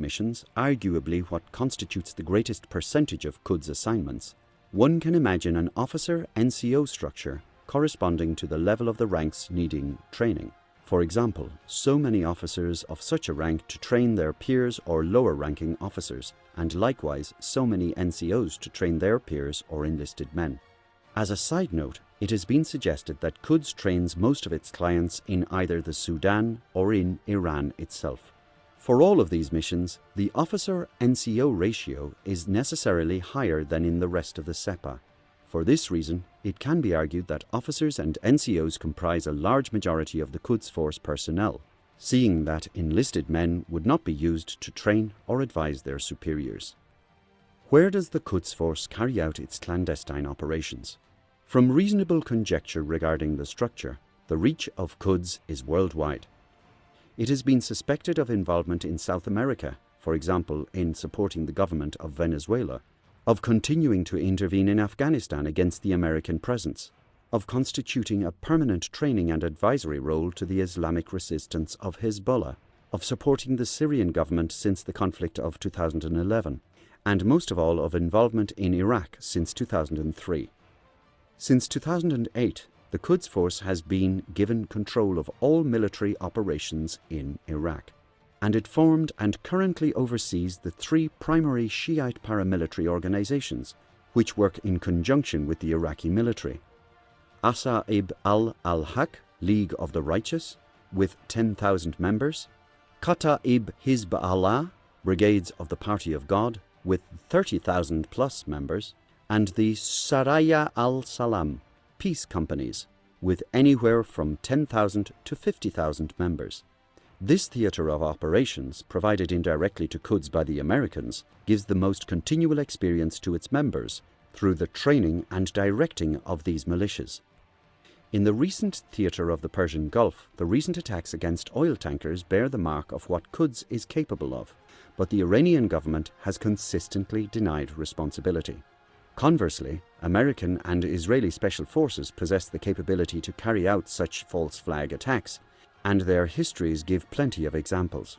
missions, arguably what constitutes the greatest percentage of Quds assignments, one can imagine an officer NCO structure corresponding to the level of the ranks needing training. For example, so many officers of such a rank to train their peers or lower-ranking officers, and likewise so many NCOs to train their peers or enlisted men. As a side note, it has been suggested that Quds trains most of its clients in either the Sudan or in Iran itself. For all of these missions, the officer-NCO ratio is necessarily higher than in the rest of the SEPA. For this reason, it can be argued that officers and NCOs comprise a large majority of the Quds Force personnel, seeing that enlisted men would not be used to train or advise their superiors. Where does the Quds Force carry out its clandestine operations? From reasonable conjecture regarding the structure, the reach of Quds is worldwide. It has been suspected of involvement in South America, for example in supporting the government of Venezuela, of continuing to intervene in Afghanistan against the American presence, of constituting a permanent training and advisory role to the Islamic resistance of Hezbollah, of supporting the Syrian government since the conflict of 2011, and most of all of involvement in Iraq since 2003. Since 2008, the Quds Force has been given control of all military operations in Iraq, and it formed and currently oversees the three primary Shiite paramilitary organizations, which work in conjunction with the Iraqi military. Asa'ib al-Haq, League of the Righteous, with 10,000 members, Kata'ib Hizb Allah, Brigades of the Party of God, with 30,000 plus members, and the Saraya al-Salam, Peace Companies, with anywhere from 10,000 to 50,000 members. This theatre of operations, provided indirectly to Quds by the Americans, gives the most continual experience to its members through the training and directing of these militias. In the recent theatre of the Persian Gulf, the recent attacks against oil tankers bear the mark of what Quds is capable of, but the Iranian government has consistently denied responsibility. Conversely, American and Israeli special forces possess the capability to carry out such false flag attacks, and their histories give plenty of examples.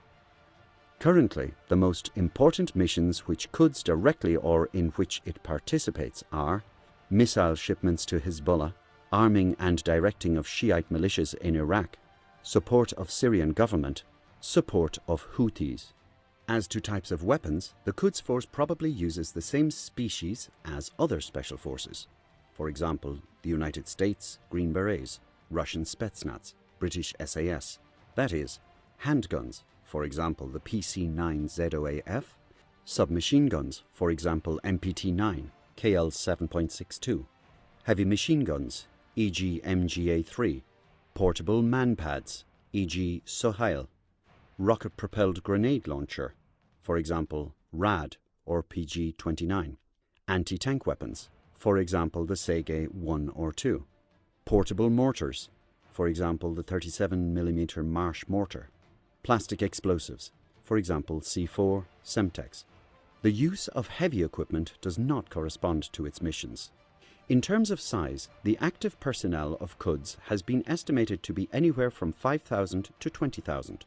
Currently, the most important missions which Quds directly or in which it participates are missile shipments to Hezbollah, arming and directing of Shiite militias in Iraq, support of Syrian government, support of Houthis. As to types of weapons, the Quds Force probably uses the same species as other special forces. For example, the United States Green Berets, Russian Spetsnaz, British SAS, that is, handguns, for example the PC-9ZOAF, submachine guns, for example MPT-9, KL-7.62, heavy machine guns, e.g. MGA-3, portable manpads, e.g. Sohail, rocket-propelled grenade launcher, for example RAD or PG-29, anti-tank weapons, for example the Sege-1 or 2, portable mortars, for example the 37mm Marsh mortar, plastic explosives, for example C4, Semtex. The use of heavy equipment does not correspond to its missions. In terms of size, the active personnel of Quds has been estimated to be anywhere from 5,000 to 20,000,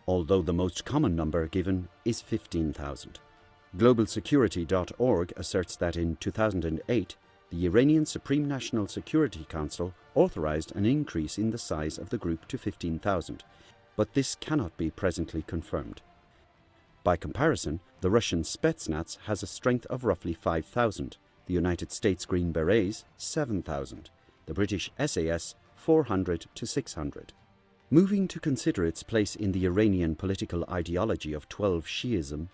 although the most common number given is 15,000. GlobalSecurity.org asserts that in 2008, the Iranian Supreme National Security Council authorized an increase in the size of the group to 15,000, but this cannot be presently confirmed. By comparison, the Russian Spetsnaz has a strength of roughly 5,000, the United States Green Berets 7,000, the British SAS 400 to 600. Moving to consider its place in the Iranian political ideology of 12 Shi'ism,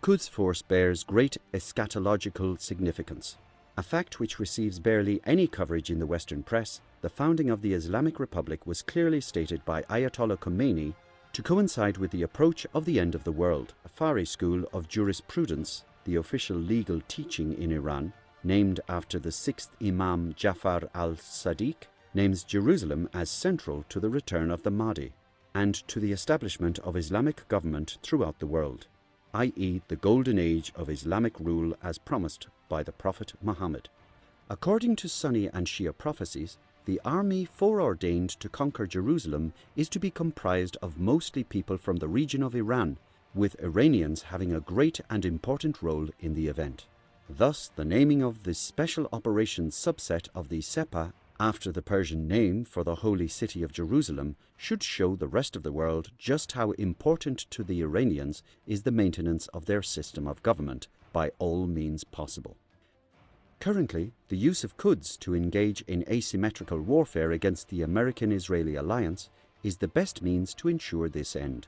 Quds Force bears great eschatological significance. A fact which receives barely any coverage in the Western press, the founding of the Islamic Republic was clearly stated by Ayatollah Khomeini to coincide with the approach of the end of the world. A Fari school of jurisprudence, the official legal teaching in Iran, named after the sixth Imam Jafar al-Sadiq, names Jerusalem as central to the return of the Mahdi and to the establishment of Islamic government throughout the world, i.e. the golden age of Islamic rule as promised by the Prophet Muhammad. According to Sunni and Shia prophecies, the army foreordained to conquer Jerusalem is to be comprised of mostly people from the region of Iran, with Iranians having a great and important role in the event. Thus, the naming of the Special Operations subset of the Sepah after the Persian name for the Holy City of Jerusalem should show the rest of the world just how important to the Iranians is the maintenance of their system of government by all means possible. Currently, the use of Quds to engage in asymmetrical warfare against the American-Israeli alliance is the best means to ensure this end.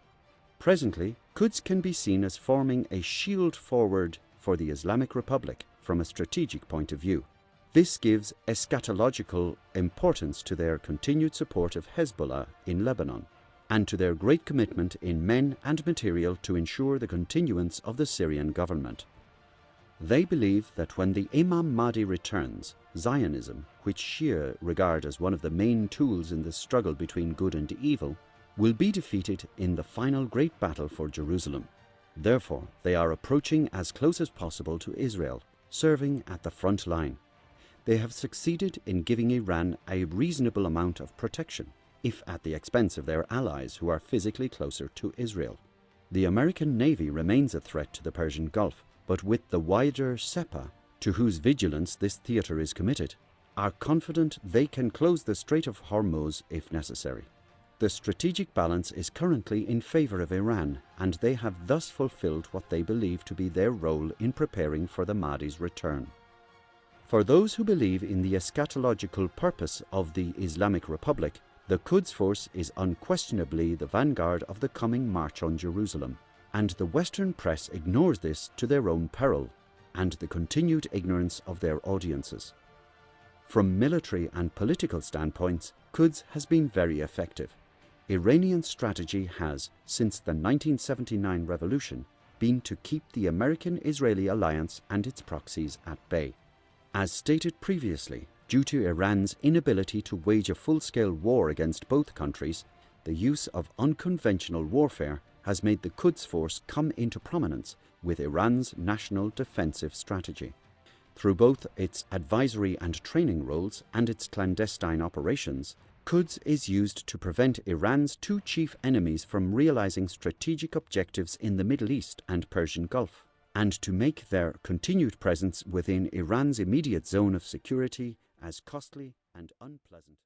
Presently, Quds can be seen as forming a shield forward for the Islamic Republic from a strategic point of view. This gives eschatological importance to their continued support of Hezbollah in Lebanon, and to their great commitment in men and material to ensure the continuance of the Syrian government. They believe that when the Imam Mahdi returns, Zionism, which Shia regard as one of the main tools in the struggle between good and evil, will be defeated in the final great battle for Jerusalem. Therefore, they are approaching as close as possible to Israel, serving at the front line. They have succeeded in giving Iran a reasonable amount of protection, if at the expense of their allies who are physically closer to Israel. The American Navy remains a threat to the Persian Gulf, but with the wider Sepah, to whose vigilance this theatre is committed, are confident they can close the Strait of Hormuz if necessary. The strategic balance is currently in favor of Iran, and they have thus fulfilled what they believe to be their role in preparing for the Mahdi's return. For those who believe in the eschatological purpose of the Islamic Republic, the Quds Force is unquestionably the vanguard of the coming march on Jerusalem, and the Western press ignores this to their own peril and the continued ignorance of their audiences. From military and political standpoints, Quds has been very effective. Iranian strategy has, since the 1979 revolution, been to keep the American-Israeli alliance and its proxies at bay. As stated previously, due to Iran's inability to wage a full-scale war against both countries, the use of unconventional warfare has made the Quds Force come into prominence with Iran's national defensive strategy. Through both its advisory and training roles and its clandestine operations, Quds is used to prevent Iran's two chief enemies from realizing strategic objectives in the Middle East and Persian Gulf, and to make their continued presence within Iran's immediate zone of security as costly and unpleasant.